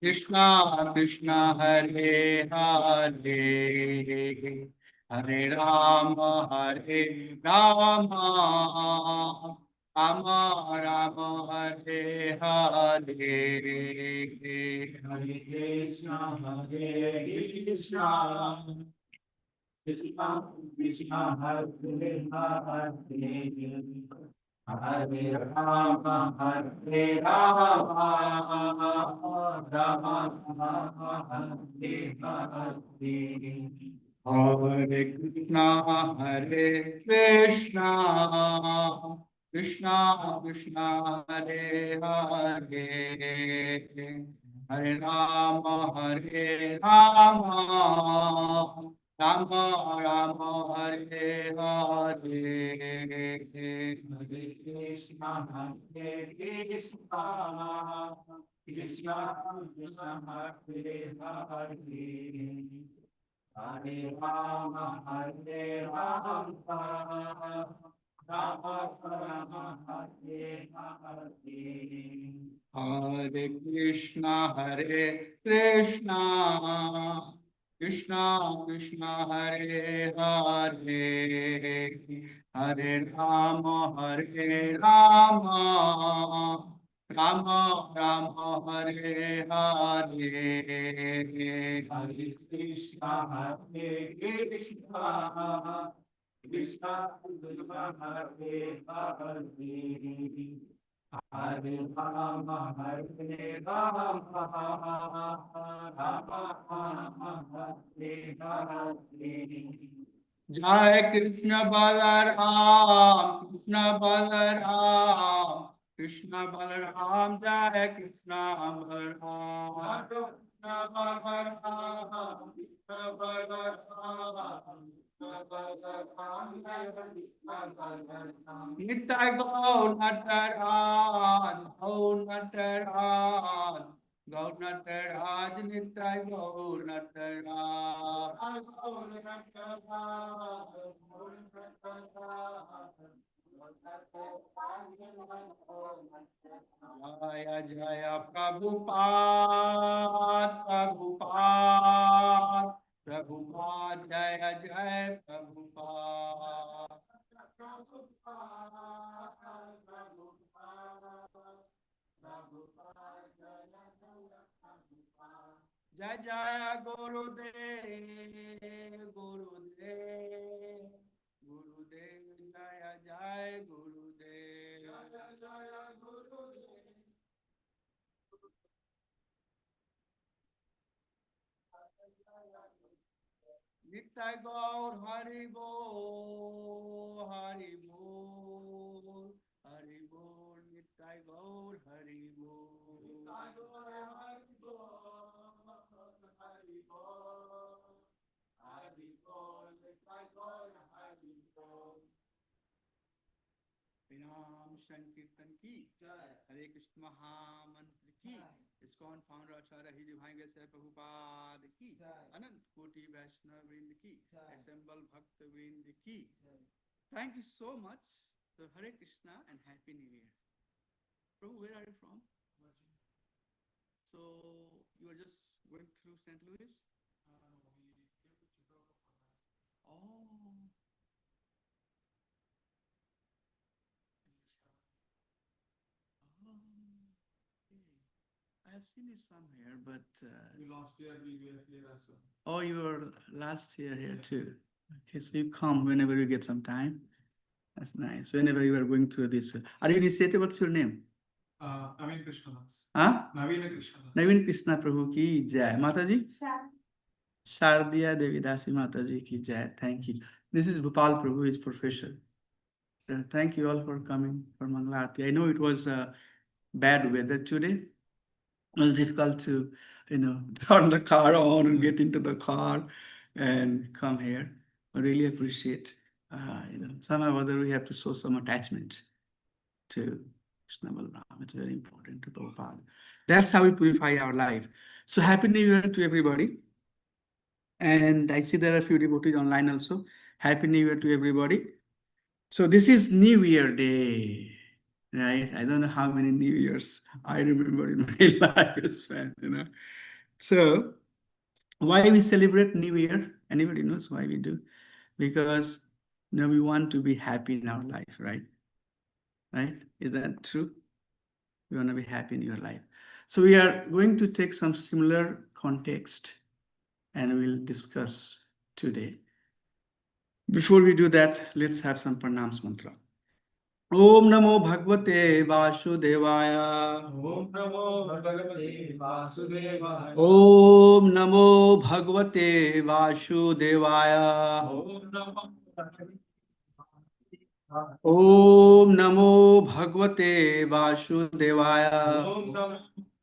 Krishna Krishna Hare Hare Hare Rama Hare Rama Rama Rama Hare Hare Hare Krishna Hare Krishna Krishna Krishna Hare Hare Hare Rama, Hare Rama, Rama Rama, Hare Hare. Hare Krishna, Hare Krishna, Krishna Krishna, Hare Hare, Hare Rama, Hare Rama. Rama Rama Hare Hare Hare Krishna Hare Krishna Krishna Krishna Hare Hare Hare Rama Hare Rama Rama Rama Hare Hare Hare Krishna Hare Krishna Krishna Krishna Hare Hare Hare Rama Hare Rama Rama Rama Hare Hare Hare Krishna Hare Krishna Krishna Krishna Hare Hare Hare Rama Hare Rama Rama Hare Hare Jai Krishna Balaram Krishna Balaram Krishna Balaram Jai Krishna Balaram Krishna Balaram Krishna Balaram Nitai Gaur Nataran, Gaur Nataran, Gaur Nataraj, Nitai Gaur Nataran, Gaur Nataran, Gaur Nataran. Jaya Jaya Prabhupada, Prabhupada. Prabhupada Jaya Jaya Prabhupada Jaya Jaya Gurudev Gurudev Gurudev Jaya Jaya Gurudev Jaya Jaya Gurudev Nitai Gaur Hari Bol, Hari Bol, Hari Bol, Nitai Gaur Hari Bol. Nitai Gaur Hari Bol, Hari Bol, Hari Bol, Nitai Gaur Hari Bol. Vinam Sankirtan ki Hare Krishna Mahamantra ki ISKCON founder Acharya Hri Divine Grace Prabhupada ki Anant Koti Vaishnava Vrind ki Assemble Bhakta Vrind ki. Thank you so much. So Hare Krishna and Happy New Year. Prabhu, where are you from? So you are just going through St. Louis? Oh. I have seen you somewhere, but you last year we were here as well. Oh, you were last year here too. Okay, so you come whenever you get some time. That's nice. Whenever you are going through this, are you initiated? What's your name? Naveen Krishna. Huh? Naveen Krishna. Naveen Krishna Prabhu ki jai. Mataji? Shardiya Devi Dasi Mataji ki jai. Thank you. This is Bhupal Prabhu, his professor. Thank you all for coming for Mangala Aarti. I know it was bad weather today. It was difficult to, turn the car on and get into the car and come here. I really appreciate, somehow or other we have to show some attachment to Krishna Balaram. It's very important to Prabhupada. That's how we purify our life. So Happy New Year to everybody. And I see there are a few devotees online also. Happy New Year to everybody. So this is New Year Day. right? I don't know how many New Years I remember in my lifespan. So, why we celebrate New Year? Anybody knows why we do? Because we want to be happy in our life, right? Right? Is that true? You want to be happy in your life. So we are going to take some similar context and we'll discuss today. Before we do that, let's have some pranams mantra. Om Namo Bhagavate Vasudevaya. Om Namo Bhagavate Vasudevaya. Om Namo Bhagavate Vasudevaya. Om Namo Bhagavate Om Namo Bhagavate Vasudevaya. Om Namo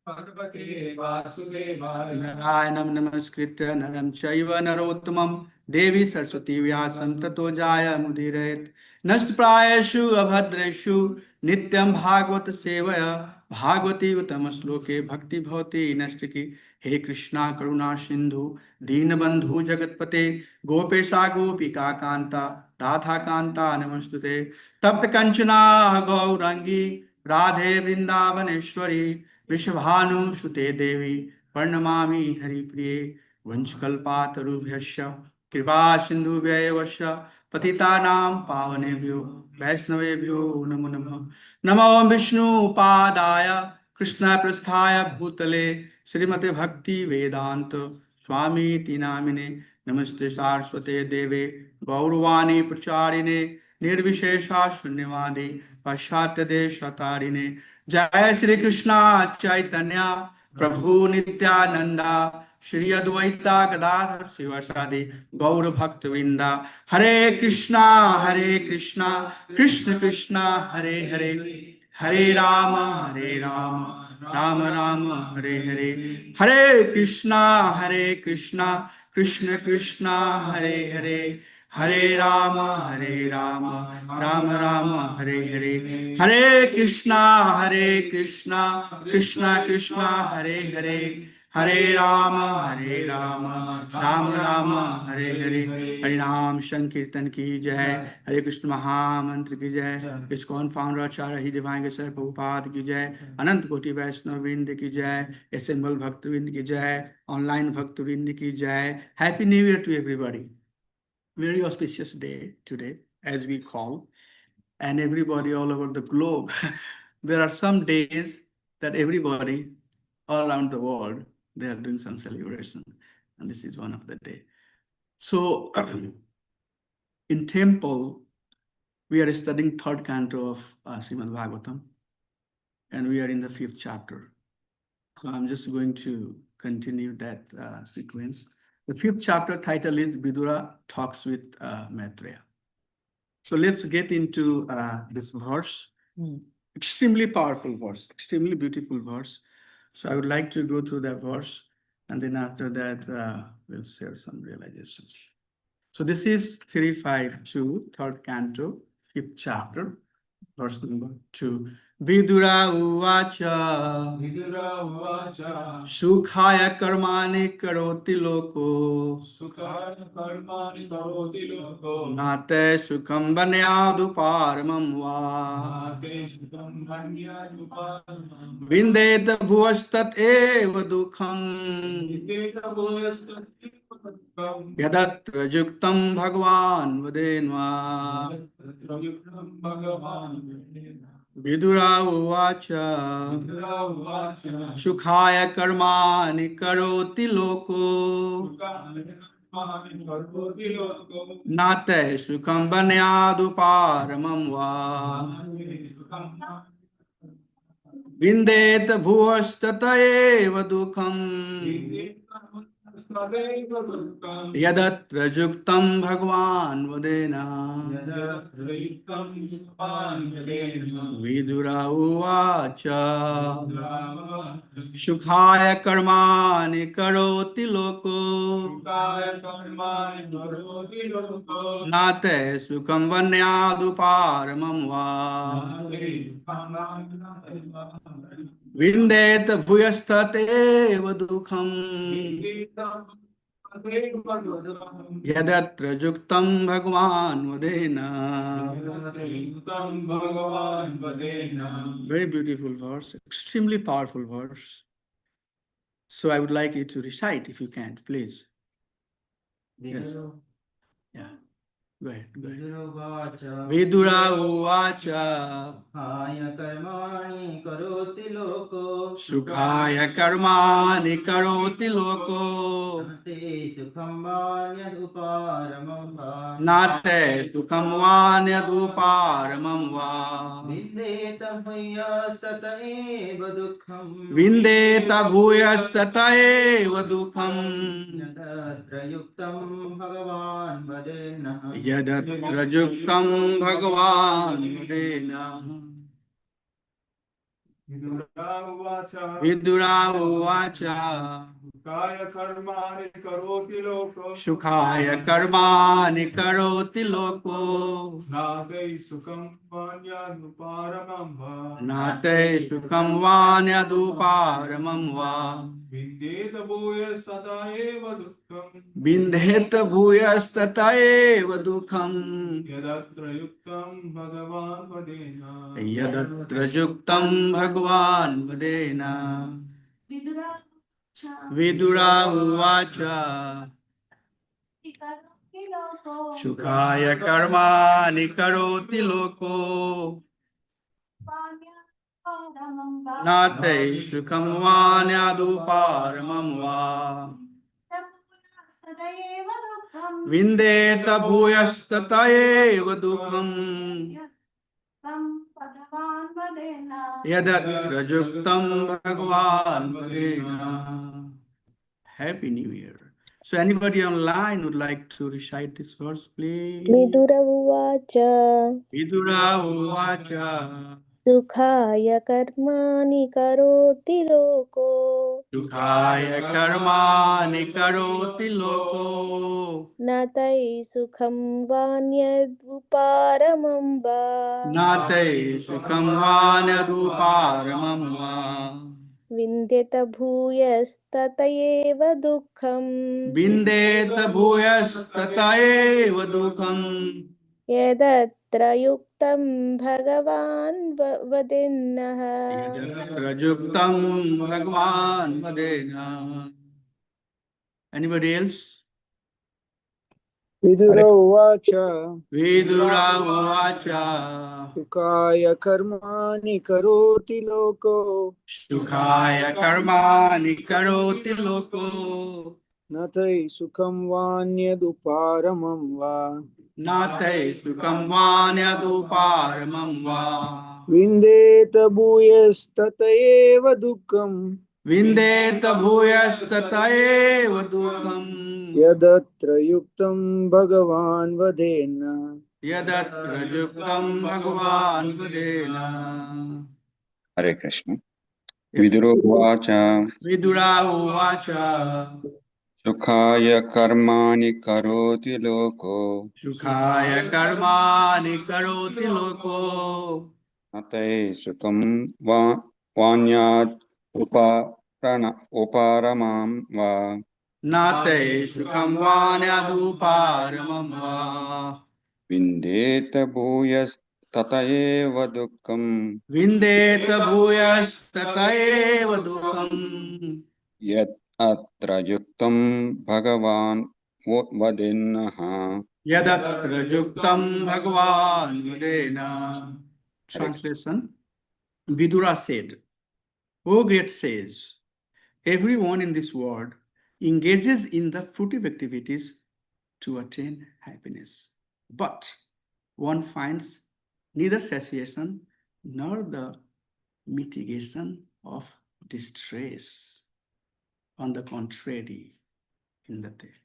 Bhagavate Vasudevaya. Narayanam namaskritya naram chaiva narottamam devi saraswati vyasam tato jaya mudirayet nastprayeshu abhadreshu nityam bhagavata sevaya bhagavati uttam shloke bhakti bhavati nastiki हे कृष्णा करुणा सिंधु दीनबंधु जगतपते गोपेशा गोपिका कांता राधा कांता नमस्तुते तप्त कंचना गौरंगी राधे वृंदावनेश्वरी वृषभानुसुते देवी प्रणमामि हरिप्रिये वंशकल्पातरुभ्यश्च कृपा सिन्धुभ्यैव च पतितानां पावनेभ्यो वैष्णवेभ्यो नमो नमः नमो विष्णुपादाय कृष्णपृष्ठाय भूतले श्रीमते भक्ति वेदांत स्वामीति नामिने नमस्ते सारस्वते देवे गौरवाणी प्रचारिणे निर्विशेषा शून्यवादी पाश्चात्य देशतारिणे जय श्री कृष्णा चैतन्य प्रभु नित्यानंदा श्री अद्वैता गदाधर शिवासादि गौर भक्त वृंदा हरे कृष्णा कृष्ण कृष्णा हरे हरे हरे राम राम राम हरे हरे हरे कृष्णा कृष्ण कृष्णा हरे हरे हरे राम राम राम हरे हरे हरे कृष्णा कृष्ण कृष्ण हरे हरे हरे राम राम राम हरे हरे हरि नाम संकीर्तन की जय हरे कृष्ण महामंत्र की जय इस्कॉन फाउंडर आचार्य ही दिवाएंगे सर प्रभुपाद की जय अनंत कोटि वैष्णव वृंद की जय असेंबल भक्त वृंद की जय ऑनलाइन भक्त वृंद की जय happy new year to everybody very auspicious day today, as we call, and everybody all over the globe. There are some days that everybody all around the world, they are doing some celebration, and this is one of the day. So in temple, we are studying third canto of Srimad Bhagavatam, and we are in the 5th chapter. So I'm just going to continue that sequence. The 5th chapter title is Vidura Talks with Maitreya. So let's get into this verse. Extremely powerful verse, extremely beautiful verse. So I would like to go through that verse, and then after that, we'll share some realizations. So this is 352, third canto, 5th chapter, verse number 2. Vidura uvacha Vidura Uvacha Sukhaya karmani karoti loko Sukhaya Karmani Karoti Loko Nate sukham banyadu paramam va Mate Sukam Banya Upam Vindeta bhuvastat eva dukham Videta Bhuvasta Yadatra yuktam bhagwan vadenva Yuktam Bhagavan Vidura uvacha Vidura Uvacha Sukhaya karmani karoti loko Sukhaya Karmani Karoti Loko Nate sukham banyadu paramam va Mate Sukam Vindet bhuvastata eva dukham Videta Sadeva Dukam Yadatra yuktam bhagwan vadena Yadayuktam Yupan Yadena Vidura uvacha Rama Sukhaya karmani karoti loko Sukaya Karmani Karoti Loko Nate sukham vanyadu paramam va Mate Vindet bhuyastate eva dukham तदेव दुःखम् यदत्र युक्तं भगवान् वदेन. युक्तं भगवान् वदेन. Very beautiful verse, extremely powerful verse. So I would like you to recite if you can, please. Yes. Yeah. Go ahead. Go ahead. Vidura uvacha सुखाय कर्माणि करोति लोको सुखाय कर्माणि करोति लोको ते सुखं वान्यदुपारमं वा नाते सुखं वान्यदुपारमं वा विन्देत भूयस्तत एव दुःखम् विन्देत भूयस्तत एव दुःखम् यदत्र युक्तं भगवान् वदेन्नः यदत्र युक्तं भगवान् वदेन. विदुरा उवाच विदुरा उवाच सुखाय कर्माणि करोति लोको सुखाय कर्माणि करोति लोको नादै सुखं वान्यानुपारमं वा नाते सुखं वान्यदुपारमं वा विद्येत भूयस्तथा एव दुःखम् विन्देत भूयस्तत एव दुःखम् यदत्र युक्तं भगवान् वदेन. यदत्र युक्तं भगवान् वदेन. विदुरा उवाच सुखाय कर्माणि करोति लोको नाते सुखं वान्यदुपारमं वा विन्देत भूयस्तत एव दुःखम् यदत्र युक्तं भगवान् वदेन. Happy New Year. So anybody online would like to recite this verse, please? Vidur उवाच Vidura uvacha सुखाय कर्माणि करोति लोको सुखाय कर्माणि करोति लोको न तैः सुखं वान्यदुपारमं वा नाते सुखं वान्यदुपारमं वा विन्द्यत भूयस्तत एव दुःखम् विन्देत भूयस्तत एव दुःखम् यदत्र युक्तं भगवान् वदेन्नः यदत्र युक्तं भगवान् वदेन. Anybody else? विदुर उवाच Vidura uvacha सुखाय कर्माणि करोति लोको सुखाय कर्माणि करोति लोको न तैः सुखं वान्यदुपारमं वा नाते सुखं वान्यदुपारमं वा विन्देत भूयस्तत एव दुःखम् विन्देत भूयस्तत एव दुःखम् यदत्र युक्तं भगवान् वदेन. यदत्र युक्तं भगवान् वदेन. हरे कृष्ण. विदुरोवाच विदुरा उवाच सुखाय कर्माणि करोति लोको सुखाय कर्माणि करोति लोको न तैः सुखं वान्यात् उपारमां वा नाते सुखं वान्यदुपारमं वा विन्देत भूयस्तत एव दुःखम् विन्देत भूयस्तत एव दुःखम् यत् अत्र युक्तं भगवान् वदेन्नः. यदत्र युक्तं भगवान् वदेन. Translation. Vidura said, O great sage, everyone in this world engages in the fruitive activities to attain happiness. But one finds neither satiation nor the mitigation of distress. On the contrary, in the day,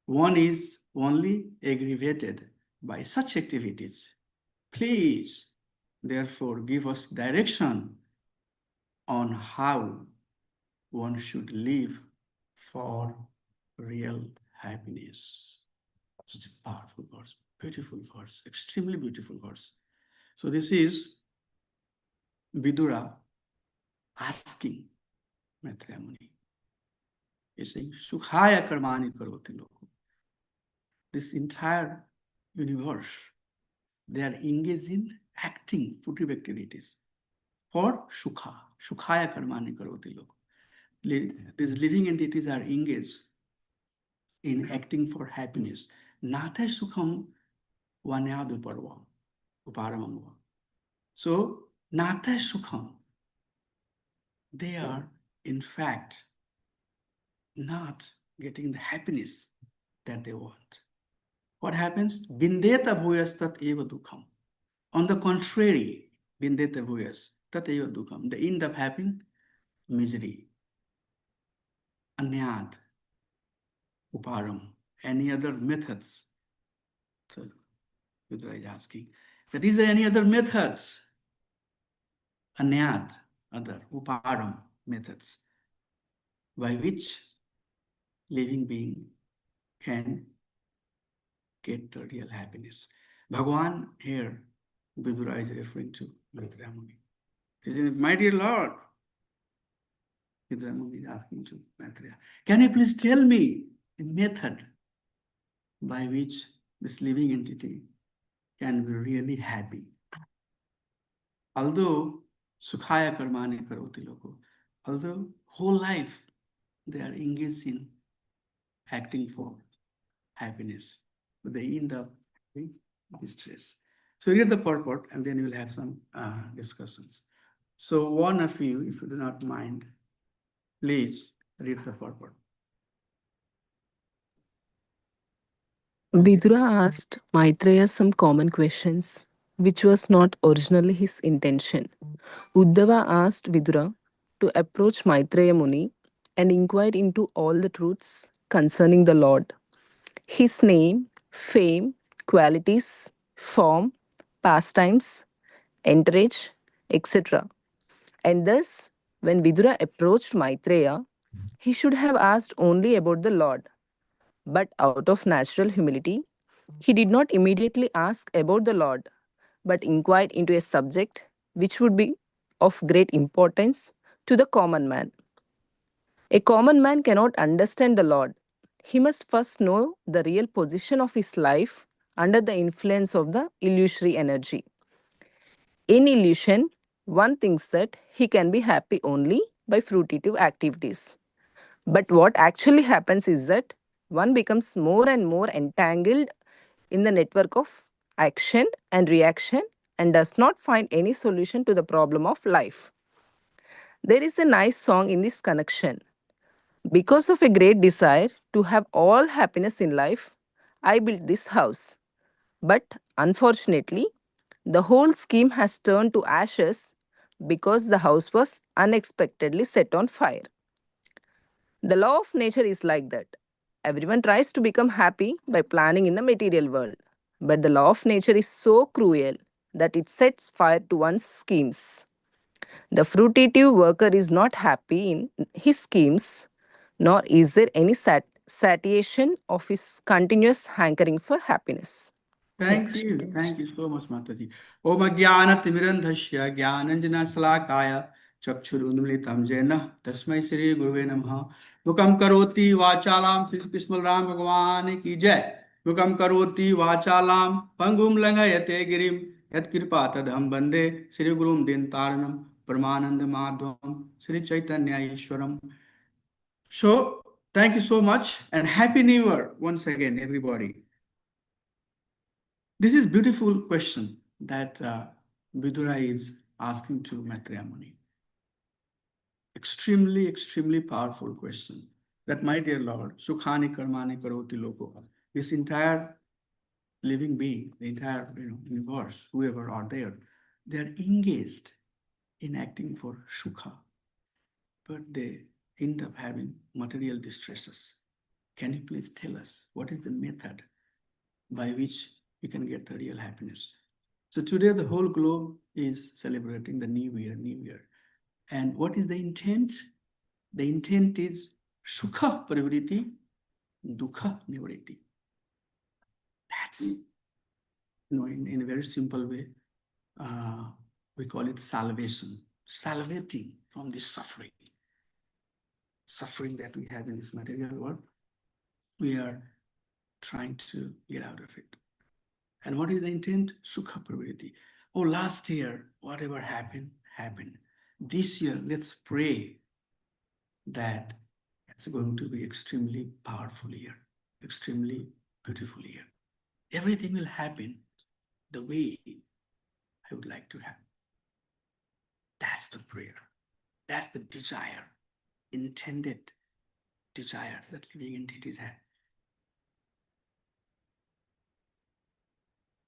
one is only aggravated by such activities. Please, therefore, give us direction on how one should live for real happiness. Such a powerful verse, beautiful verse, extremely beautiful verse. So this is Vidura asking Maitreya Muni, He's saying, Sukhaya karmani karoti loko. This entire universe, they are engaged in acting fruitive activities for Sukha. Sukhaya karmani karoti loko. These living entities are engaged in acting for happiness. Natha sukham vanyadu parva uparamangva. So, Natha sukham, they are in fact not getting the happiness that they want. What happens? Bindeta bhuyas tat eva dukham. On the contrary, bindeta bhuyas tat eva dukham. They end up having misery, anyad, uparam, any other methods. So, Vidura is asking, that is there any other methods? Anyad, other, uparam methods, by which living being can get the real happiness. Bhagwan here, Vidura is referring to Maitreya Muni. He says, my dear Lord, Vidura Muni is asking to Maitreya, can you please tell me a method by which this living entity can be really happy? Although Sukhaya Karmani Karoti Loko, although whole life they are engaged in acting for happiness, but they end up in distress. So read the purport and then we'll have some discussions. So one of you, if you do not mind, please read the purport. Vidura asked Maitreya some common questions, which was not originally his intention. Uddhava asked Vidura to approach Maitreya Muni and inquire into all the truths concerning the Lord, his name, fame, qualities, form, pastimes, entourage, etc. And thus, when Vidura approached Maitreya, he should have asked only about the Lord. But out of natural humility, he did not immediately ask about the Lord, but inquired into a subject which would be of great importance to the common man. A common man cannot understand the Lord. He must first know the real position of his life under the influence of the illusory energy. In illusion, one thinks that he can be happy only by fruitive activities. But what actually happens is that one becomes more and more entangled in the network of action and reaction and does not find any solution to the problem of life. There is a nice song in this connection. Because of a great desire to have all happiness in life, I built this house. But unfortunately, the whole scheme has turned to ashes because the house was unexpectedly set on fire. The law of nature is like that. Everyone tries to become happy by planning in the material world. But the law of nature is so cruel that it sets fire to one's schemes. The fruitive worker is not happy in his schemes, nor is there any satiation of his continuous hankering for happiness. Thank you. Thank you so much, Mataji. Om Jnana Timirandhasya Jnananjana Salakaya Chakshurunmilitam Jena Tasmai Shri Guruve Namaha. Mukam Karoti Vachalam Shri Krishna Ram Bhagwan Ki Jai. Mukam Karoti Vachalam Pangum Langayate Girim Yat Kripa Tadham Bande Shri Gurum Dintaranam Paramananda Madhvam Shri Chaitanya Ishwaram. So, thank you so much and Happy New Year once again, everybody. This is beautiful question that Vidura is asking to Maitreya Muni. Extremely, extremely powerful question. That, my dear Lord, Sukhani Karmani Karoti Loko, this entire living being, the entire universe, whoever are there, they are engaged in acting for Sukha, but they end up having material distresses. Can you please tell us what is the method by which we can get the real happiness? So today the whole globe is celebrating the New Year. And what is the intent? The intent is Sukha Pravriti, Dukha Nivriti. That's, in a very simple way, we call it salvation, salvating from this suffering. suffering that we have in this material world. We are trying to get out of it. And what is the intent? Sukha pravriti. Oh, last year, whatever happened, happened. This year, let's pray that it's going to be extremely powerful year, extremely beautiful year. Everything will happen the way I would like to have. That's the prayer. That's the desire, intended desire that living entities have.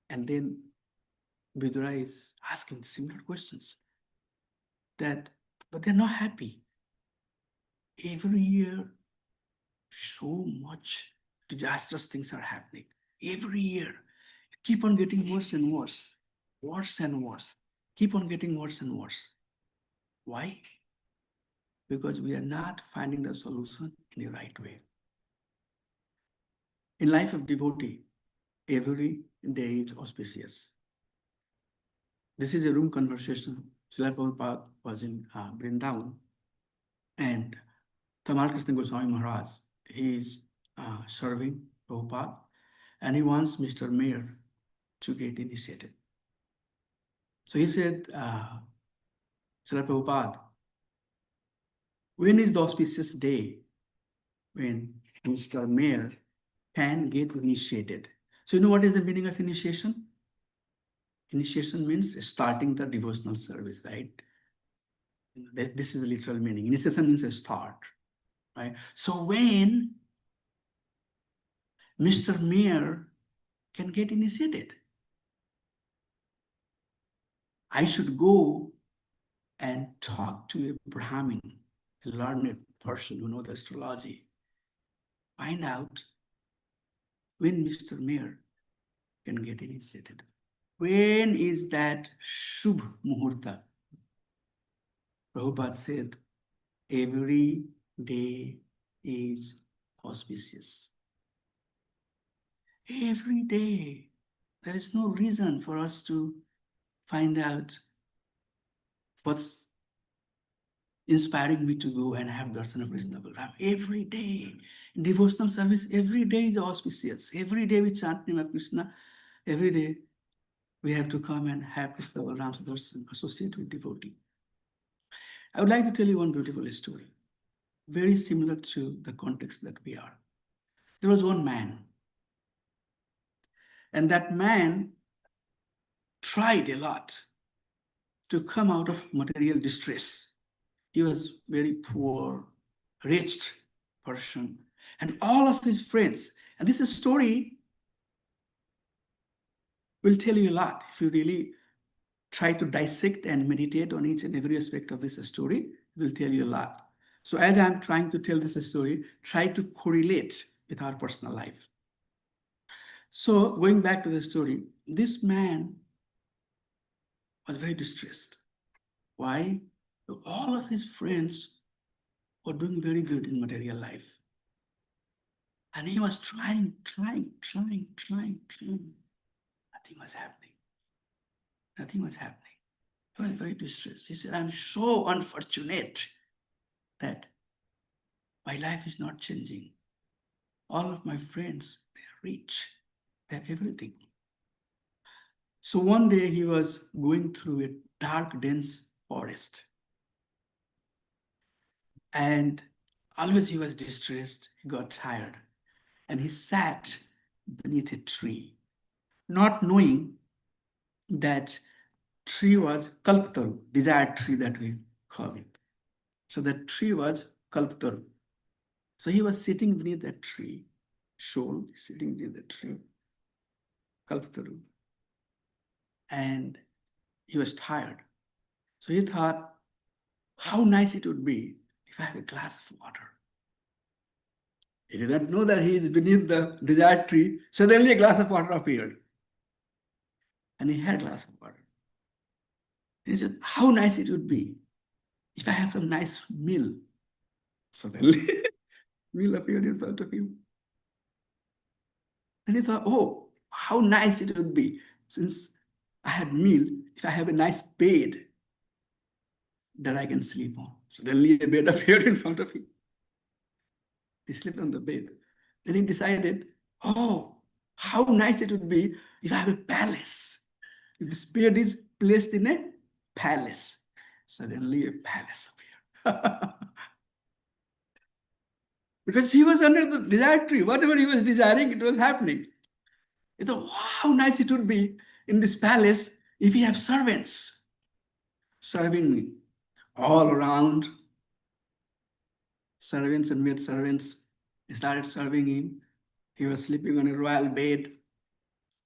And then Vidura is asking similar questions that, but they're not happy. Every year, so much disastrous things are happening. Every year, keep on getting worse and worse, worse and worse, keep on getting worse and worse. Why? Because we are not finding the solution in the right way. In life of devotee, every day is auspicious. This is a room conversation. Srila Prabhupada was in Vrindavan, and Tamal Krishna Goswami Maharaj, he is serving Prabhupada, and he wants Mr. Mayor to get initiated. So he said, Srila Prabhupada, when is the auspicious day when Mr. Mayor can get initiated? So you know what is the meaning of initiation? Initiation means starting the devotional service, right? This is the literal meaning. Initiation means a start, right? So when Mr. Mayor can get initiated, I should go and talk to a Brahmin, a learned person who knows astrology, find out when Mr. Mayor can get initiated. When is that Shubh Muhurta? Prabhupada said, every day is auspicious. Every day. There is no reason for us to find out what's inspiring me to go and have darshan of Krishna Balaram. Every day. In devotional service, every day is auspicious. Every day we chant name of Krishna. Every day we have to come and have Krishna Balaram's darshan, associate with devotee. I would like to tell you one beautiful story, very similar to the context that we are. There was one man, and that man tried a lot to come out of material distress. He was very poor, wretched person, and all of his friends, and this story will tell you a lot if you really try to dissect and meditate on each and every aspect of this story. It will tell you a lot. So as I'm trying to tell this story, try to correlate with our personal life. So going back to the story, this man was very distressed. Why? All of his friends were doing very good in material life. And he was trying. Nothing was happening. Nothing was happening. He was very distressed. He said, I'm so unfortunate that my life is not changing. All of my friends, they're rich. They're everything. So one day he was going through a dark, dense forest. And always he was distressed. He got tired. And he sat beneath a tree, not knowing that tree was Kalpataru, desired tree that we call it. So that tree was Kalpataru. So he was sitting beneath that tree, shoal, sitting beneath the tree, Kalpataru. And he was tired. So he thought, how nice it would be if I have a glass of water. He did not know that he is beneath the desired tree. Suddenly a glass of water appeared. And he had a glass of water. And he said, how nice it would be if I have some nice meal. Suddenly, meal appeared in front of him. And he thought, oh, how nice it would be since I had meal, if I have a nice bed that I can sleep on. Suddenly a bed appeared in front of him. He slept on the bed. Then he decided, oh, how nice it would be if I have a palace. If this bed is placed in a palace. Suddenly a palace appeared. Because he was under the desire tree. Whatever he was desiring, it was happening. He thought, wow, how nice it would be in this palace if we have servants serving me all around. Servants and maid servants started serving him. He was sleeping on a royal bed,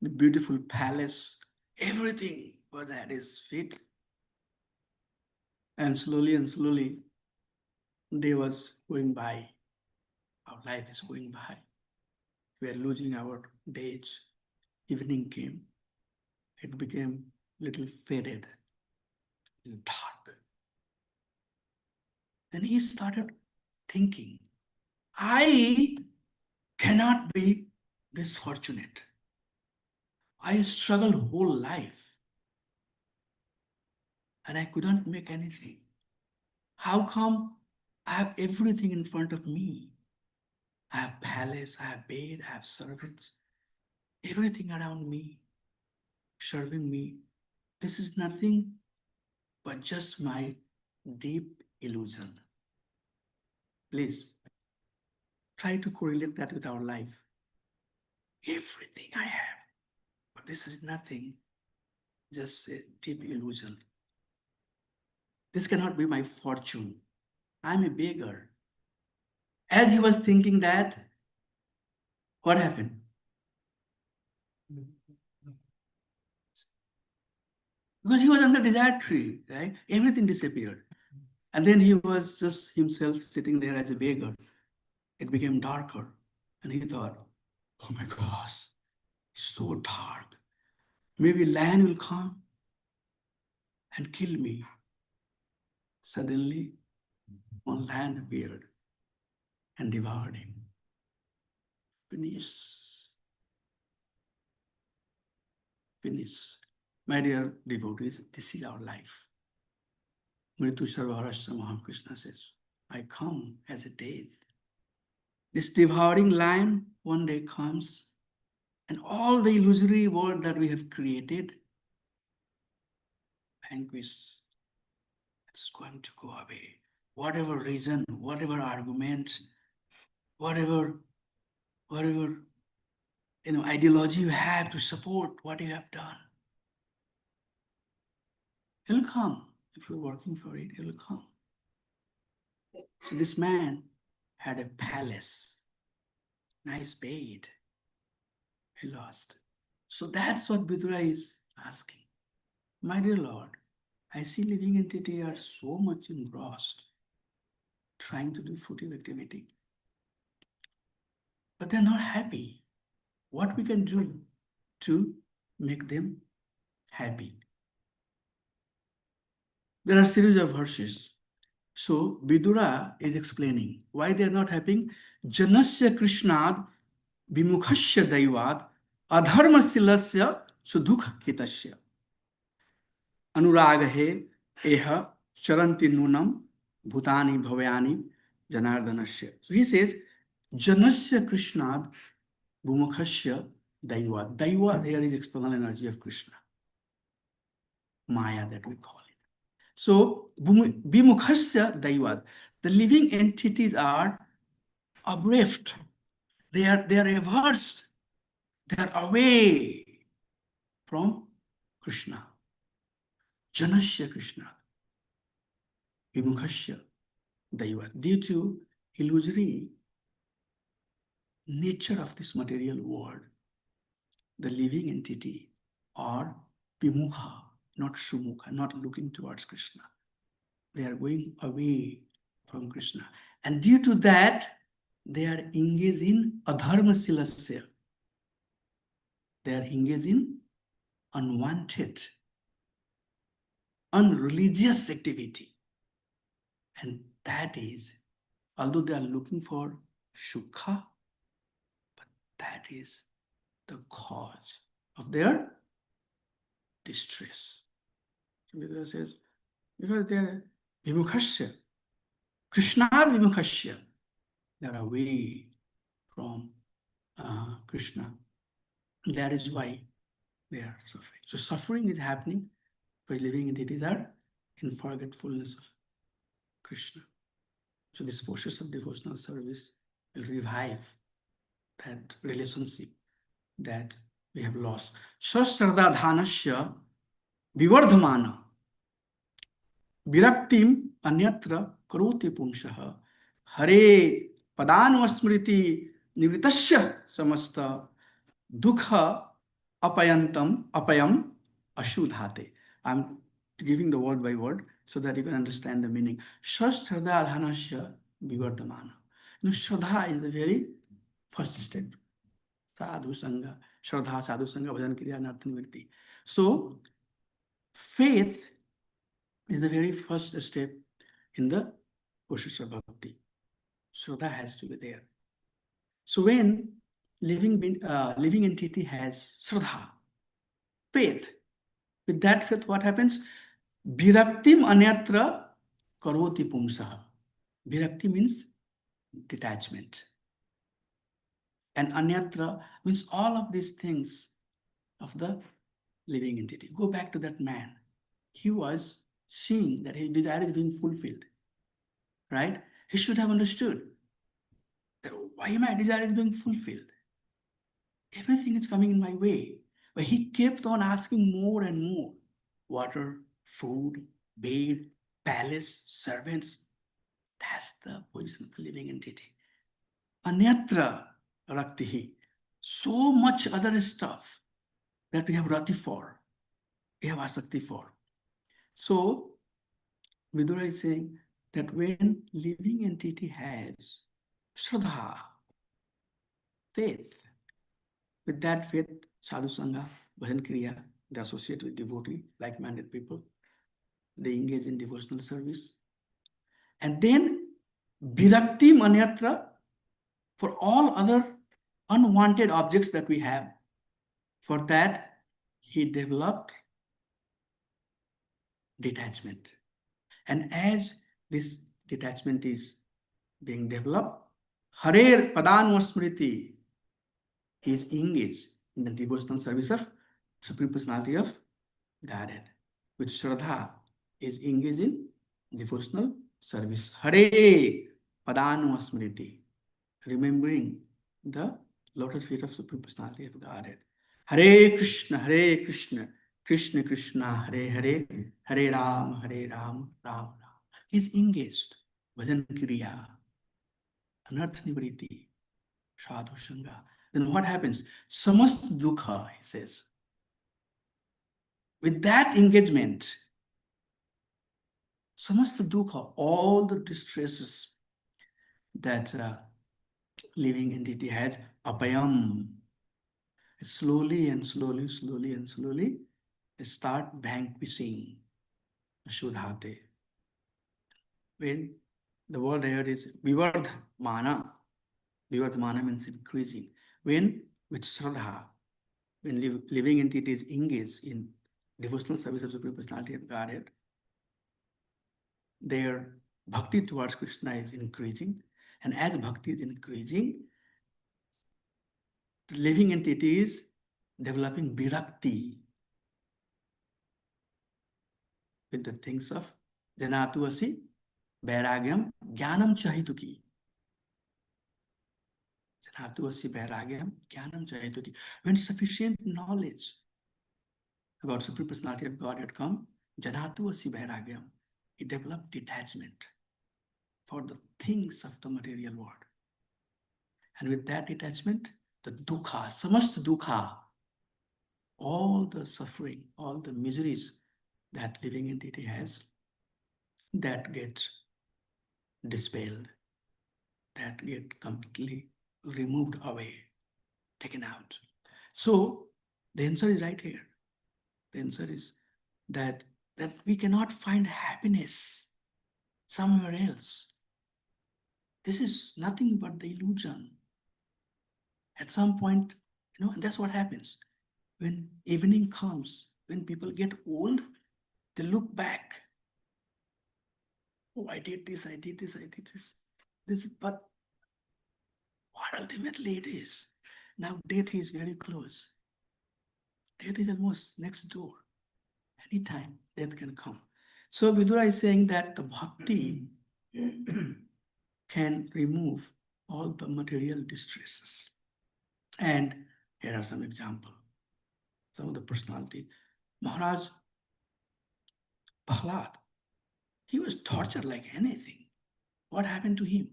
the beautiful palace. Everything was at his feet. And slowly, day was going by. Our life is going by. We are losing our days. Evening came. It became little faded, little dark. Then he started thinking, I cannot be this fortunate. I struggled whole life and I couldn't make anything. How come I have everything in front of me? I have palace, I have bed, I have servants, everything around me, serving me. This is nothing but just my deep illusion. Please try to correlate that with our life. Everything I have, but this is nothing, just a deep illusion. This cannot be my fortune. I'm a beggar. As he was thinking that, what happened? Because he was under desire tree, right? Everything disappeared. And then he was just himself sitting there as a beggar. It became darker. And he thought, oh my gosh, it's so dark. Maybe lion will come and kill me. Suddenly, one lion appeared and devoured him. Finish. Finish. My dear devotees, this is our life. Mritu Sarvarasya Mahakrishna says, I come as a death. This devouring lion one day comes, and all the illusory world that we have created vanquish. It's going to go away. Whatever reason, whatever argument, whatever ideology you have to support what you have done, it'll come. If you're working for it, it'll come. So this man had a palace, nice bed. He lost. So that's what Vidura is asking. My dear Lord, I see living entity are so much engrossed, trying to do footive activity. But they're not happy. What we can do to make them happy? There are a series of verses. So Vidura is explaining why they are not happy. Janasya Krishnad Vimukhasya Daivad Adharmasilasya Sudukh Hitasya Anurag he eha charanti nunam bhutani bhavyani janardanasya. So he says, Janasya Krishnad Vimukhasya Daivad. Daivad here is external energy of Krishna. Maya that we call it. So, Vimukhasya Daivad. The living entities are bereft. They are reversed. They are away from Krishna. Janasya Krishna. Vimukhasya Daivad. Due to illusory nature of this material world, the living entity are Vimukha, not Sumukha, not looking towards Krishna. They are going away from Krishna. And due to that, they are engaged in adharma silasya. They are engaged in unwanted, unreligious activity. And that is, although they are looking for sukha, but that is the cause of their distress. So Vedanta says, because they are vimukhasya, Krishna vimukhasya. They are away from Krishna. That is why they are suffering. So suffering is happening because living entities are in forgetfulness of Krishna. So this process of devotional service will revive that relationship that we have lost. Sasrada dhanasya vivardhamana विरक्तिम अन्यत्र करोति पुंसः हरे पदानुस्मृति निवृतस्य समस्त दुख अपयंतम अपयम अशुधाते. I'm giving the word by word so that you can understand the meaning. Shraddha dhanasya vivardhamana. Shraddha is the very first step. Sadhu sangha, shraddha, sadhu sangha, bhajan kriya, nartha nivritti. So faith is the very first step in the process of bhakti. Shraddha has to be there. So when living entity has shraddha, faith, with that faith, what happens? Viraktim anyatra karoti pumsaha. Virakti means detachment. And anyatra means all of these things of the living entity. Go back to that man. He was seeing that his desire is being fulfilled. Right? He should have understood that why my desire is being fulfilled. Everything is coming in my way. But he kept on asking more and more. Water, food, bed, palace, servants. That's the position of the living entity. Anyatra raktihi. So much other stuff that we have rati for. We have asakti for. So, Vidura is saying that when living entity has shraddha, faith, with that faith, sadhu sangha, bhajan kriya, they associate with devotee, like-minded people. They engage in devotional service. And then virakti manyatra, for all other unwanted objects that we have. For that, he developed detachment. And as this detachment is being developed, Harer Padanvasmriti, he is engaged in the devotional service of Supreme Personality of Godhead, with Shraddha is engaged in devotional service. Hare Padanvasmriti, remembering the lotus feet of Supreme Personality of Godhead. Hare Krishna, Krishna Krishna, Hare Hare, Hare Ram, Ram Ram. He's engaged. Bhajan Kriya, Anartha Nivriti, Sadhu Sangha. Then what happens? Samast Dukha, he says. With that engagement, Samast Dukha, all the distresses that living entity has, apayam, slowly and slowly, slowly and slowly, start vanquishing Shudhate. When the word here is Vivardhamana, Vivardhamana means increasing. When with Shraddha, when living entities engage in devotional service of Supreme Personality of Godhead, their bhakti towards Krishna is increasing. And as bhakti is increasing, the living entity is developing virakti with the things of Janatuasi, Vairagyam, Jnanam Chahituki. Janatuasi, Vairagyam, Jnanam Chahituki. When sufficient knowledge about Supreme Personality of God had come, Janatuasi, Vairagyam, he developed detachment for the things of the material world. And with that detachment, the dukkha, samast dukkha, all the suffering, all the miseries that living entity has, that gets dispelled, that get completely removed away, taken out. So the answer is right here. The answer is that we cannot find happiness somewhere else. This is nothing but the illusion. At some point, and that's what happens. When evening comes, when people get old, they look back. Oh, I did this, I did this, I did this. But what ultimately it is. Now death is very close. Death is almost next door. Anytime death can come. So Vidura is saying that the bhakti can remove all the material distresses. And here are some examples. Some of the personality. Maharaj Prahlad, he was tortured like anything. What happened to him?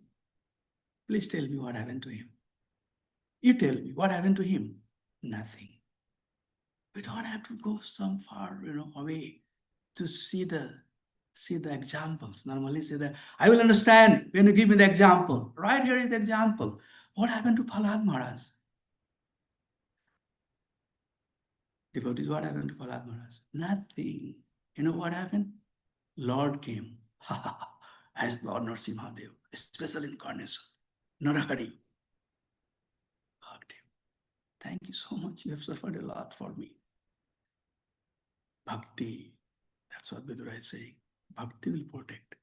Please tell me what happened to him. You tell me what happened to him. Nothing. We don't have to go some far, away to see the examples. Normally say that I will understand when you give me the example. Right here is the example. What happened to Prahlad Maharaj? Devotees, what happened to Prahlad Maharaj? Nothing. You know what happened? Lord came as Lord Narasimhadev, a special incarnation. Narahari hugged him. Thank you so much. You have suffered a lot for me. Bhakti. That's what Vidura is saying. Bhakti will protect.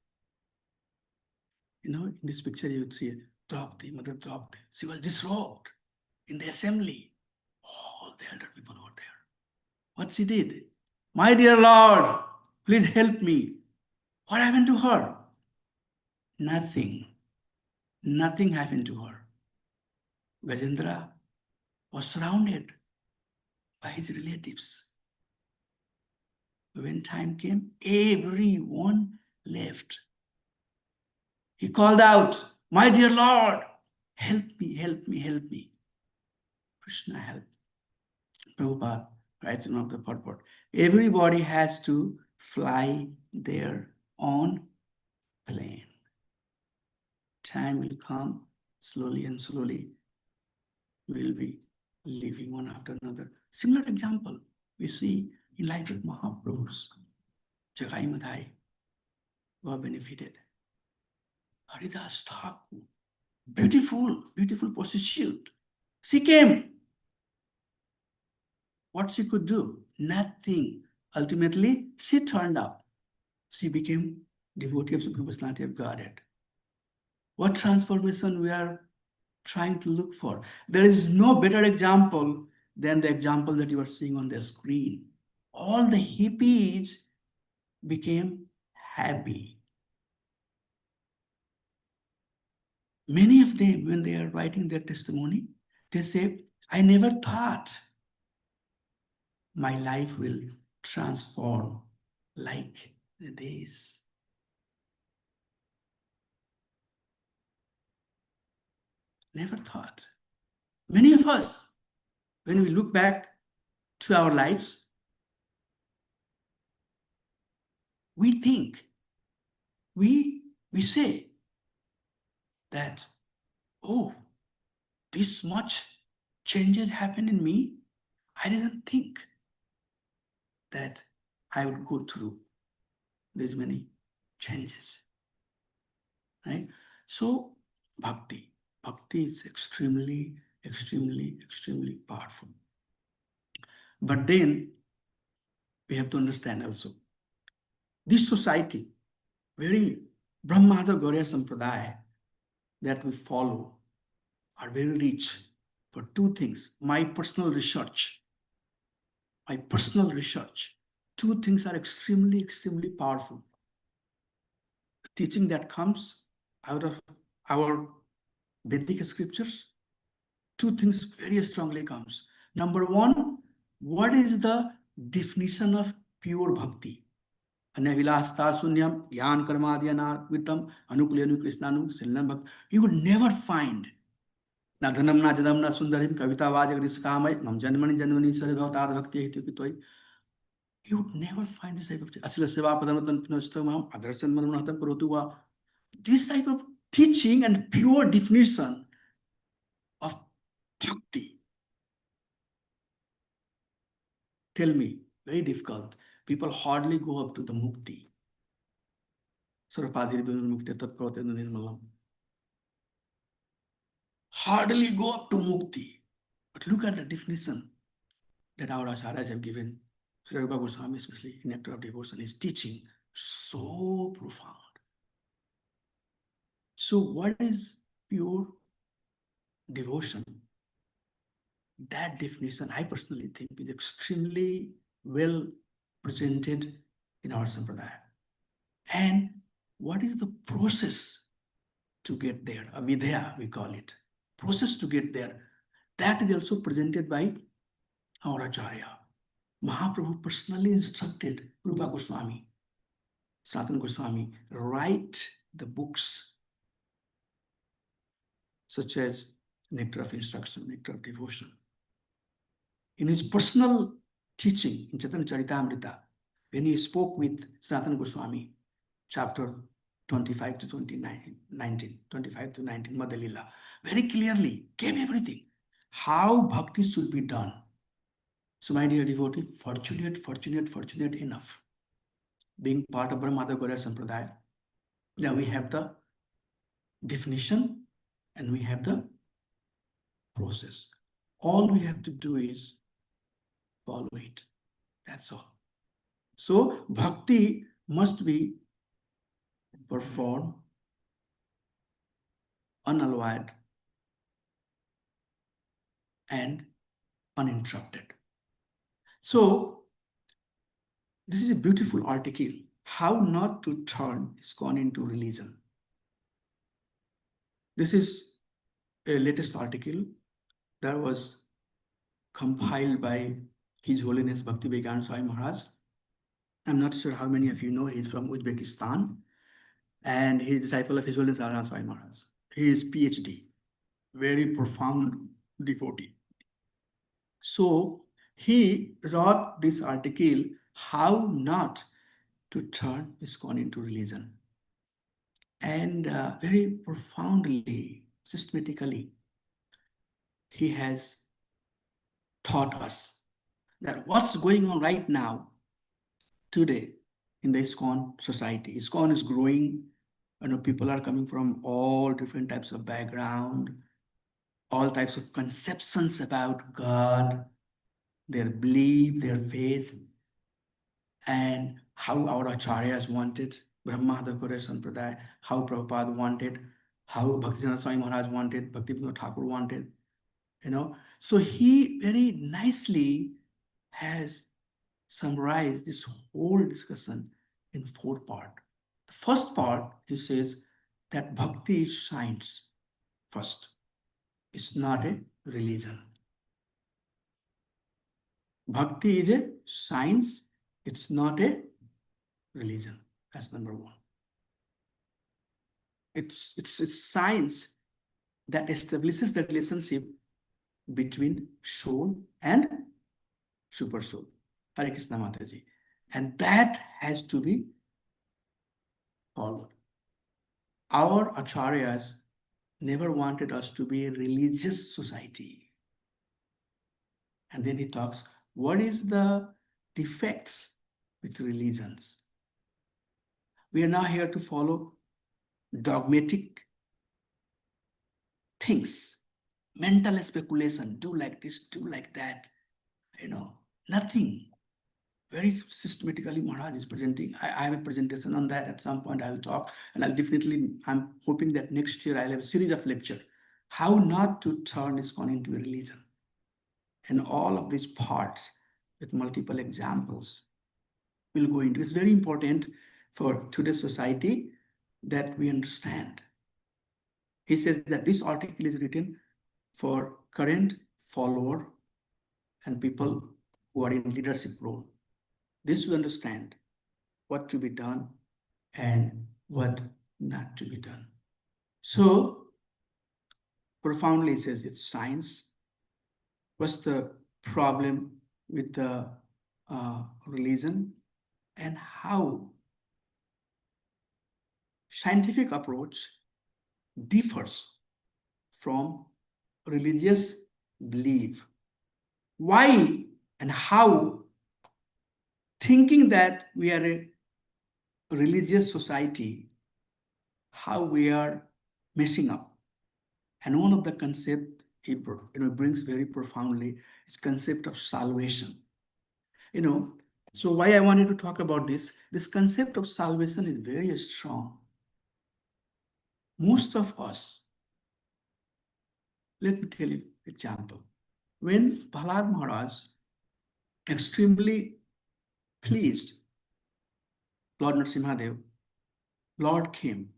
In this picture you would see Draupadi, Mother Draupadi. She was disrobed in the assembly. All the elder people were there. What she did? My dear Lord, please help me. What happened to her? Nothing. Nothing happened to her. Gajendra was surrounded by his relatives. When time came, everyone left. He called out, my dear Lord, help me, help me, help me. Krishna helped. Prabhupada writes in one of the purport, everybody has to fly their own plane. Time will come, slowly and slowly, we'll be living one after another. Similar example we see in life of Mahaprabhus, Jagai Madhai, who are benefited. Haridas Thakur, beautiful, beautiful prostitute. She came. What she could do? Nothing. Ultimately, she turned up. She became devotee of Supreme Personality of Godhead. What transformation we are trying to look for? There is no better example than the example that you are seeing on the screen. All the hippies became happy. Many of them, when they are writing their testimony, they say, I never thought my life will transform like this. Never thought. Many of us, when we look back to our lives, we think, we say that, oh, this much changes happened in me. I didn't think that I would go through these many changes. Right? So, bhakti is extremely, extremely, extremely powerful. But then we have to understand also, this society, very Brahmada Gaurya Sampradaya that we follow, are very rich for two things. My personal research, two things are extremely, extremely powerful. The teaching that comes out of our Vedic scriptures, two things very strongly comes. Number one, what is the definition of pure bhakti? Anavilasta sunyam, yan karmadhyanavitam, anukulyanu krishnanu, silnam bhakti. You would never find na dhanam na jadam na sundarim kavita vajagriskamay mam janmani janmani sare bhavtad bhakti hitukitoi. You would never find this type of asila seva padamatan pinastamam adarsan mananatam karotuva. This type of teaching and pure definition of bhakti. Tell me, very difficult. People hardly go up to the mukti. Sarapadir mukti tatprate nirmalam. Hardly go up to mukti. But look at the definition that our acharyas have given. Sri Rupa Goswami, especially in Nectar of Devotion, is teaching so profound. So what is pure devotion, that definition, I personally think, is extremely well presented in our sampradaya. And what is the process to get there? A vidya, we call it. Process to get there. That is also presented by our Acharya. Mahaprabhu personally instructed Rupa Goswami, Sanatana Goswami, write the books such as Nectar of Instruction, Nectar of Devotion. In his personal teaching in Chaitanya Charitamrita, when he spoke with Sanatana Goswami, chapter 25 to 29, 19, 25 to 19, Madalila, very clearly gave everything, how bhakti should be done. So my dear devotee, fortunate enough, being part of Brahmada Gaudiya Sampradaya, now we have the definition and we have the process. All we have to do is follow it. That's all. So bhakti must be performed unalloyed and uninterrupted. So this is a beautiful article, how not to turn ISKCON into religion. This is a latest article that was compiled by His Holiness Bhakti Vedanta Swami Maharaj. I'm not sure how many of you know he's from Uzbekistan and he's disciple of His Holiness Radha Swami Maharaj. He is PhD, very profound devotee. So he wrote this article, how not to turn ISKCON into religion. And very profoundly, systematically, he has taught us that what's going on right now, today, in the ISKCON society. ISKCON is growing. People are coming from all different types of background, all types of conceptions about God, their belief, their faith, and how our acharyas wanted, Brahmada Gaudiya Sampradaya, how Prabhupada wanted, how Bhaktivinoda Swami Maharaj wanted, Bhaktivinoda Thakur wanted, So he very nicely has summarized this whole discussion in 4 parts. The first part, he says that bhakti is science first. It's not a religion. Bhakti is a science. It's not a religion. That's number 1. It's science that establishes the relationship between soul and super soul. Hare Krishna Mataji. And that has to be followed. Our acharyas never wanted us to be a religious society. And then he talks, what is the defects with religions? We are now here to follow dogmatic things, mental speculation, do like this, do like that, nothing. Very systematically Maharaj is presenting. I have a presentation on that. At some point I'll talk, and I'm hoping that next year I'll have a series of lecture, how not to turn ISKCON into a religion. And all of these parts with multiple examples will go into. It's very important for today's society that we understand. He says that this article is written for current follower and people who are in leadership role. This to understand what to be done and what not to be done. So profoundly, it says it's science. What's the problem with the religion, and how scientific approach differs from religious belief. Why and how thinking that we are a religious society, how we are messing up. And one of the concept he brings very profoundly is concept of salvation. So why I wanted to talk about this concept of salvation is very strong. Most of us Let me tell you example. When Prahlad Maharaj extremely pleased Lord Nrsimhadev, Lord came.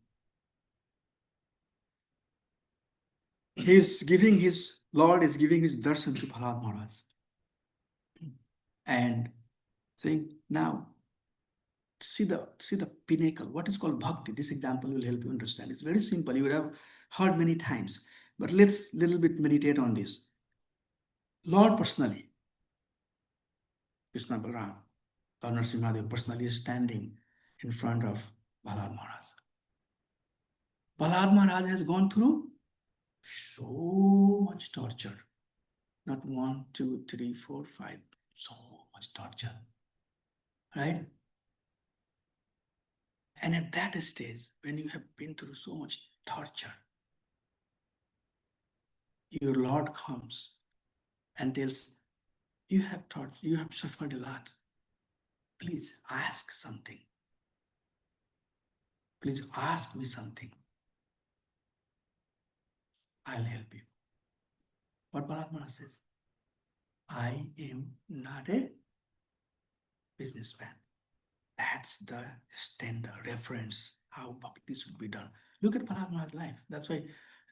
Lord is giving his darshan to Prahlad Maharaj. And saying, now, see the pinnacle, what is called bhakti. This example will help you understand. It's very simple. You would have heard many times, but let's little bit meditate on this. Lord personally, Krishna Balaram, Lord Nrsimhadev personally is standing in front of Prahlad Maharaj. Prahlad Maharaj has gone through so much torture. Not 1, 2, 3, 4, 5, so much torture. Right? And at that stage, when you have been through so much torture, your Lord comes and tells, you have suffered a lot. Please ask something. Please ask me something. I'll help you. What Bharat says, I am not a businessman. That's the standard reference how bhakti should be done. Look at Prahlad Maharaj's life. That's why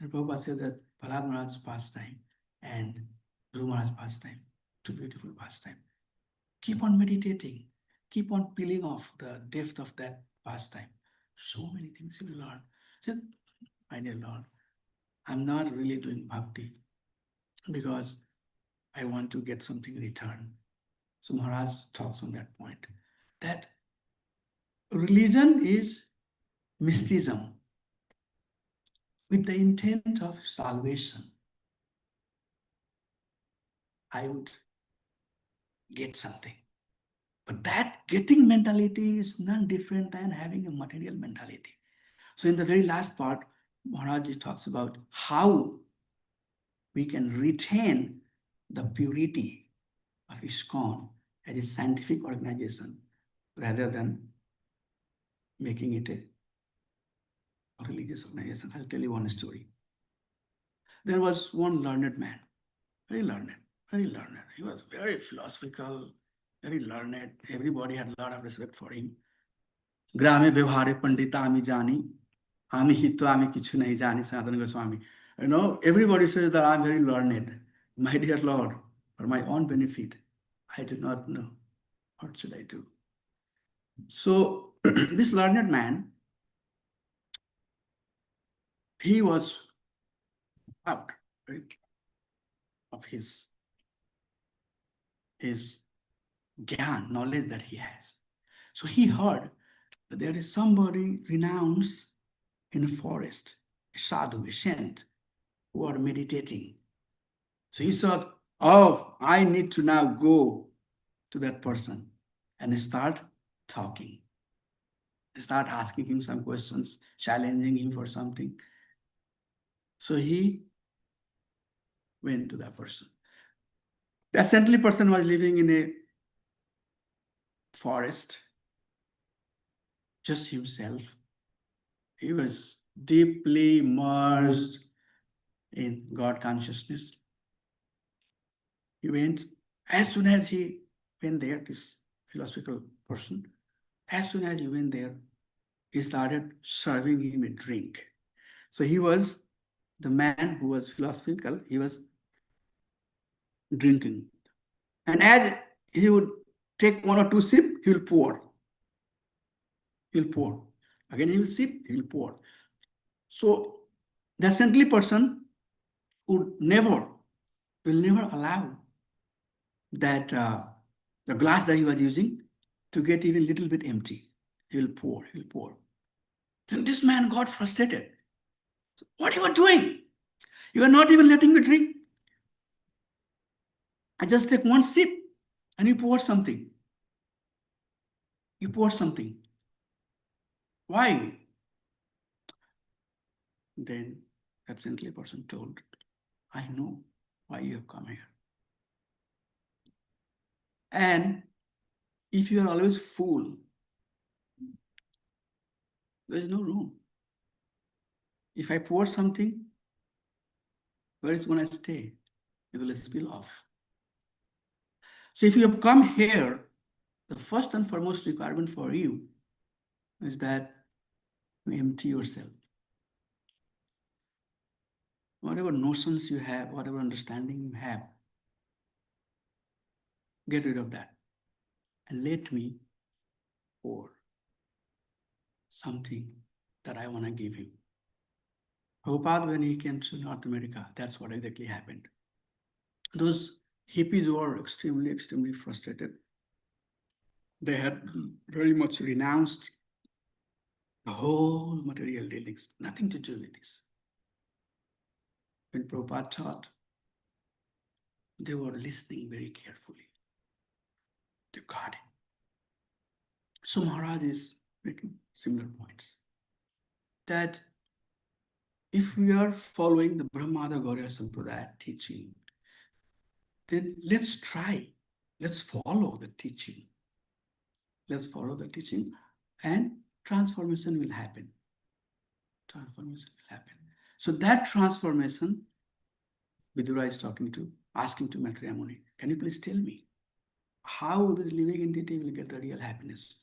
Prabhupada said that Prahlad Maharaj's pastime and Dhruv Maharaj's pastime, two beautiful pastime. Keep on meditating. Keep on peeling off the depth of that pastime. So many things you will learn. So, my dear Lord, I'm not really doing bhakti because I want to get something in return. So Maharaj talks on that point. That religion is mysticism with the intent of salvation. I would get something. But that getting mentality is none different than having a material mentality. So in the very last part, Maharaj talks about how we can retain the purity of ISKCON as a scientific organization rather than making it a religious organization. I'll tell you one story. There was one learned man, very learned, very learned. He was very philosophical, very learned. Everybody had a lot of respect for him. Grame Vyavhare Pandita Ami Jani, Ami Hito Ami Kichu Nahi Jani, Sanatana Goswami. You know, everybody says that I'm very learned. My dear Lord, for my own benefit, I do not know. What should I do? So, this learned man, he was out, right, of his gyan, knowledge that he has. So he heard that there is somebody renounced in a forest, a sadhu, a saint, who are meditating. So he thought, oh, I need to now go to that person and start talking. Start asking him some questions, challenging him for something. So he went to that person. That saintly person was living in a forest, just himself. He was deeply immersed in God consciousness. He went, as soon as he went there, this philosophical person, as soon as he went there, he started serving him a drink. So he was the man who was philosophical, he was drinking. And as he would take 1 or 2 sips, he will pour. He'll pour. Again, he will sip, he will pour. So the saintly person will never allow that the glass that he was using to get even a little bit empty. He'll pour. Then this man got frustrated. What you are doing? You are not even letting me drink. I just take 1 sip and you pour something. Why? Then that saintly person told, I know why you have come here. And if you are always full, there is no room. If I pour something, where it's going to stay? It will spill off. So if you have come here, the first and foremost requirement for you is that you empty yourself. Whatever notions you have, whatever understanding you have, get rid of that and let me pour something that I want to give you. Prabhupada, when he came to North America, that's what exactly happened. Those hippies were extremely frustrated. They had very much renounced the whole material dealings, nothing to do with this. When Prabhupada taught, they were listening very carefully. They got it. So Maharaj is making similar points. That if we are following the Brahmada Gaurya Sampradaya teaching, then let's follow the teaching. Let's follow the teaching and transformation will happen. Transformation will happen. So that transformation, Vidura is asking to Maitreya Muni, can you please tell me how this living entity will get the real happiness?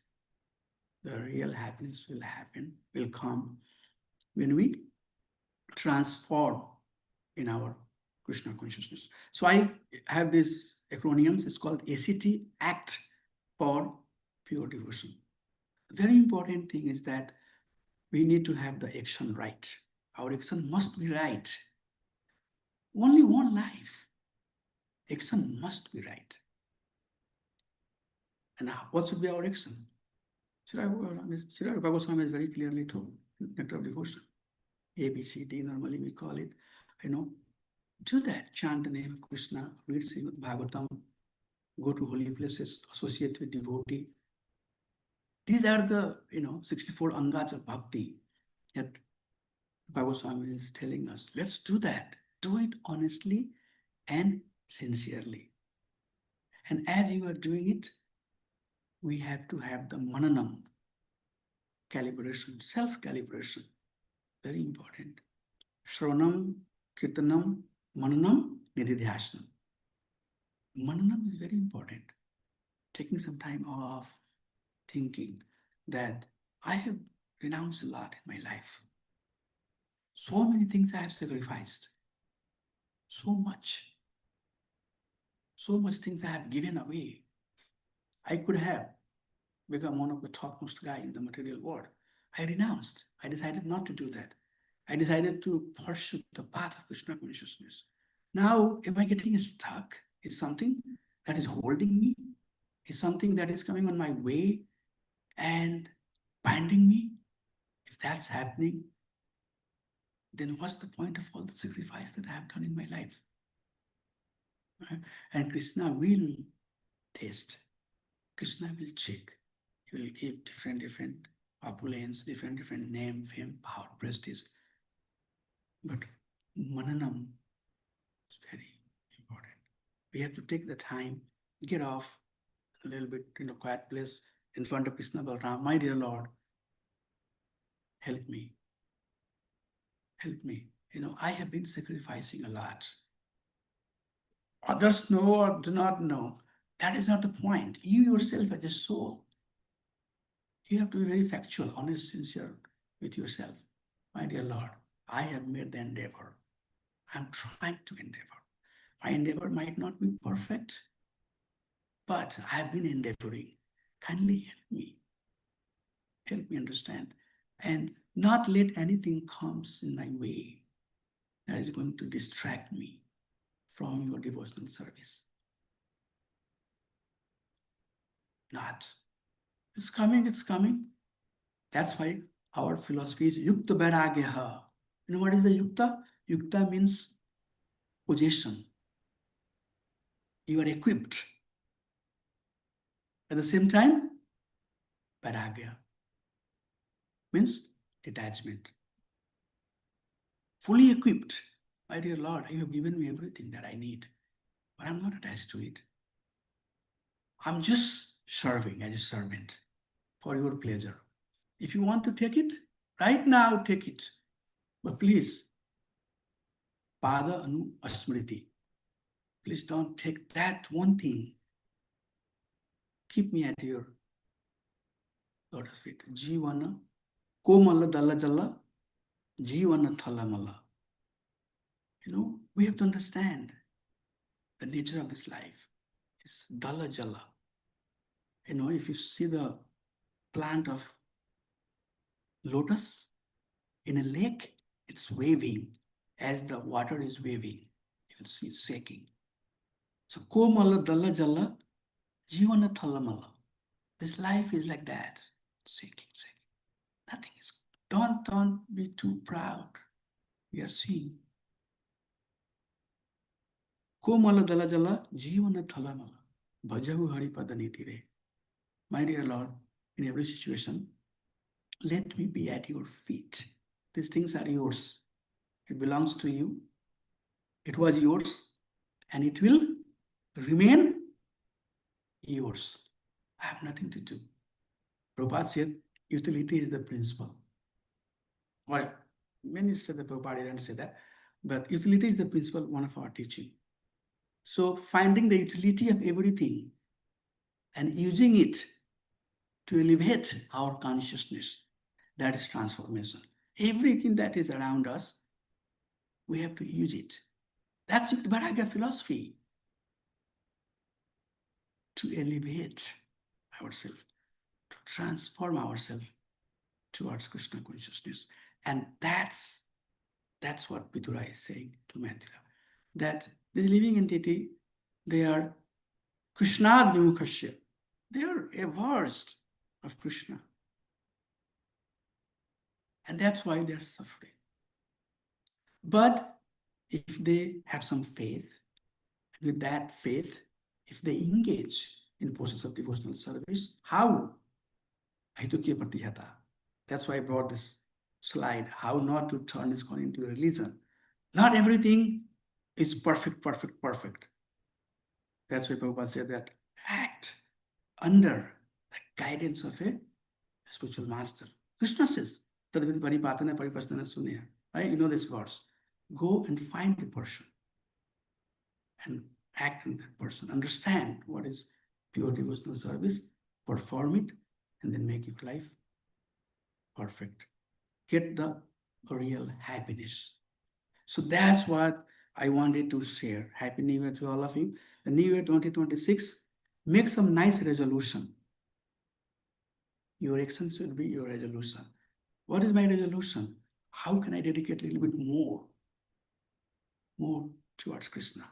The real happiness will come when we transform in our Krishna consciousness. So I have this acronyms, it's called ACT, Act for Pure Devotion. Very important thing is that we need to have the action right. Our action must be right. Only one life. Action must be right. And what should be our action? Srila Goswami has very clearly told, Nectar of Devotion. A, B, C, D, normally we call it, do that. Chant the name of Krishna, read Srimad Bhagavatam, go to holy places, associate with devotee. These are the, 64 angas of bhakti that Bhagavatam is telling us. Let's do that. Do it honestly and sincerely. And as you are doing it, we have to have the mananam, calibration, self-calibration. Very important. Shravanam, Kirtanam, Mananam, Nididhyasnam. Mananam is very important. Taking some time off, thinking that I have renounced a lot in my life. So many things I have sacrificed. So much things I have given away. I could have become one of the topmost guy in the material world. I renounced. I decided not to do that. I decided to pursue the path of Krishna consciousness. Now, am I getting stuck? Is something that is holding me? Is something that is coming on my way and binding me? If that's happening, then what's the point of all the sacrifice that I have done in my life? Right? And Krishna will taste. Krishna will check. He will give different opulence, different name, fame, power, prestige. But mananam is very important. We have to take the time, get off a little bit in a quiet place in front of Krishna Balram. My dear Lord, help me. Help me. I have been sacrificing a lot. Others know or do not know. That is not the point. You yourself as a soul, you have to be very factual, honest, sincere with yourself. My dear Lord, I have made the endeavor. I'm trying to endeavor. My endeavor might not be perfect, but I have been endeavoring. Kindly help me. Help me understand. And not let anything comes in my way that is going to distract me from your devotional service. Not. It's coming, it's coming. That's why our philosophy is Yukta Vairagyaha. You know what is the Yukta? Yukta means possession. You are equipped. At the same time, Vairagya means detachment. Fully equipped. My dear Lord, you have given me everything that I need, but I'm not attached to it. I'm just serving as a servant for your pleasure. If you want to take it, right now take it. But please, Pada anu asmriti. Please don't take that one thing. Keep me at your lotus feet. Jivana komala dalla jalla, jivana thalamala. We have to understand the nature of this life. It's dalla jalla. If you see the plant of lotus in a lake, it's waving. As the water is waving, you will see it's shaking. So komala dalla jalla, jivana thalamala. This life is like that, shaking. Nothing is. Don't be too proud. We are seeing. Komala dala jala, jivana thalamala. Bhajahu hari padanitire. My dear Lord, in every situation, let me be at your feet. These things are yours. It belongs to you. It was yours, and it will remain yours. I have nothing to do. Prabhupada said, utility is the principle. Well, many say that Prabhupada didn't say that, but utility is the principle, one of our teaching. So finding the utility of everything and using it to elevate our consciousness, that is transformation. Everything that is around us, we have to use it. That's the Bharagya philosophy. To elevate ourselves, to transform ourselves towards Krishna consciousness. And that's what Vidura is saying to Maithila. That this living entity, they are Krishnad Vimukhasya. They are averse of Krishna. And that's why they are suffering. But if they have some faith, with that faith, if they engage in process of devotional service, how? Ahitukya Pratihata. That's why I brought this slide, how not to turn ISKCON into a religion. Not everything is perfect. That's why Prabhupada said that act under the guidance of a spiritual master. Krishna says, Tadviti paripatana paripasana sunya. Right? You know these words. Go and find a person and act on that person. Understand what is pure devotional service, perform it, and then make your life perfect. Get the real happiness. So that's what I wanted to share. Happy New Year to all of you. The New Year 2026, make some nice resolution. Your action should be your resolution. What is my resolution? How can I dedicate a little bit more towards Krishna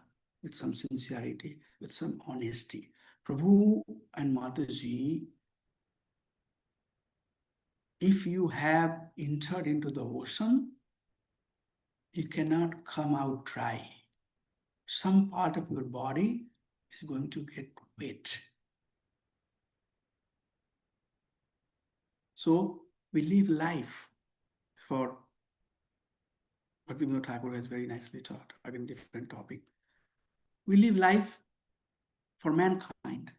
with some sincerity, with some honesty? Prabhu and Mataji, if you have entered into the ocean, you cannot come out dry. Some part of your body is going to get wet. So we live life for Bhaktivinoda Thakur has very nicely taught, again, different topic. We live life for mankind.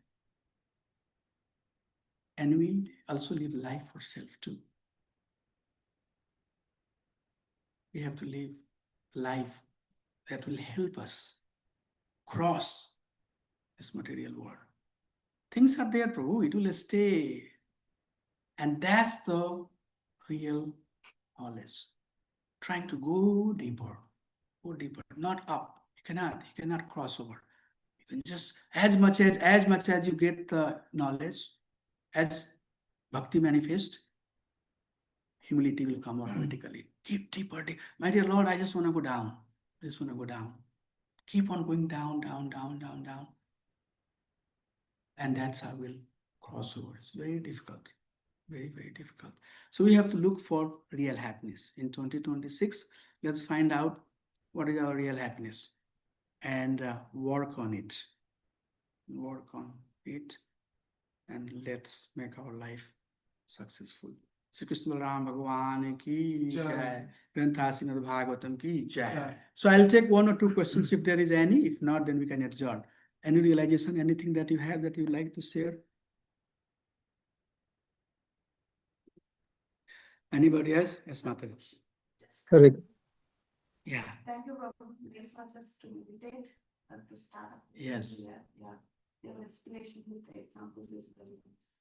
And we also live life for self too. We have to live life that will help us cross this material world. Things are there, Prabhu, it will stay. And that's the real knowledge. Trying to go deeper, not up. You cannot cross over. You can just, as much as you get the knowledge, as bhakti manifest, humility will come automatically. Keep deeper. My dear Lord, I just want to go down. Keep on going down. And that's how we'll cross over. It's very difficult. Very, very difficult. So we have to look for real happiness. In 2026, let's find out what is our real happiness and work on it. And let's make our life successful. Sri Krishna Ram Bhagwan ki jai. Granthasinad Bhagavatam ki jai. So I'll take one or two questions if there is any. If not, then we can adjourn. Any realization, anything that you have that you would like to share? Anybody else? Yes, Mataji. Hare Yeah. Thank you, Prabhu. This wants us to meditate and to start. Yes. Yeah. Your explanation with the examples is very nice.